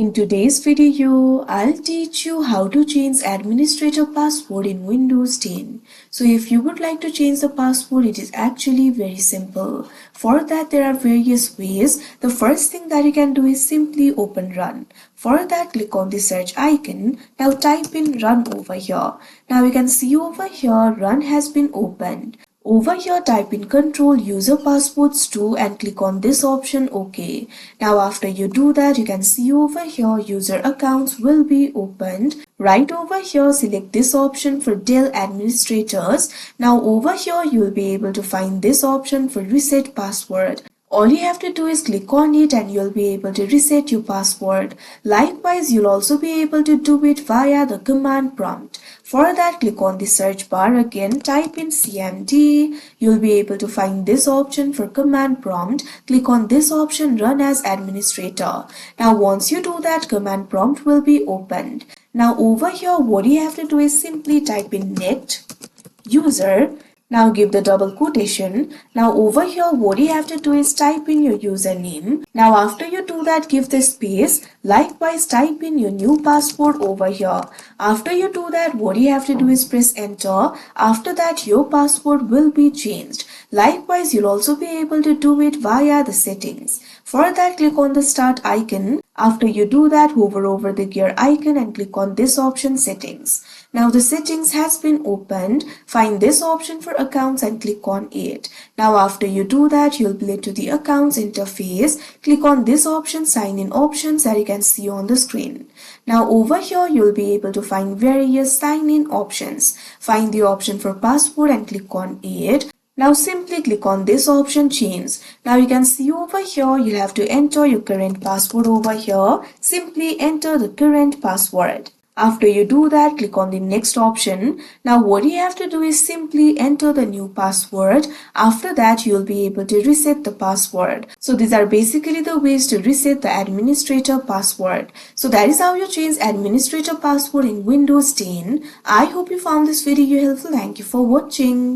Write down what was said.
In today's video, I'll teach you how to change administrator password in Windows 10. So if you would like to change the password, it is actually very simple. For that, there are various ways. The first thing that you can do is simply open Run. For that, click on the search icon. Now type in Run over here. Now you can see over here, Run has been opened. Over here, type in control user passwords 2 and click on this option OK. Now after you do that, you can see over here user accounts will be opened. Right over here, select this option for Dell administrators. Now over here, you will be able to find this option for reset password. All you have to do is click on it and you'll be able to reset your password. Likewise, you'll also be able to do it via the command prompt. For that, click on the search bar again, type in CMD. You'll be able to find this option for command prompt. Click on this option, run as administrator. Now once you do that, command prompt will be opened. Now over here, what you have to do is simply type in net user. Now give the double quotation. Now over here, what you have to do is type in your username. Now after you do that, give the space. Likewise, type in your new password over here. After you do that, what you have to do is press enter. After that, your password will be changed. Likewise, you'll also be able to do it via the settings. For that, click on the start icon. After you do that, hover over the gear icon and click on this option settings. Now the settings has been opened. Find this option for accounts and click on it. Now after you do that, you'll be led to the accounts interface. Click on this option sign in options that you can see on the screen. Now over here, you'll be able to find various sign in options. Find the option for password and click on it. Now simply click on this option change. Now you can see over here, you'll have to enter your current password over here. Simply enter the current password. After you do that, click on the next option. Now what you have to do is simply enter the new password. After that, you'll be able to reset the password. So these are basically the ways to reset the administrator password. So that is how you change administrator password in Windows 10. I hope you found this video helpful. Thank you for watching.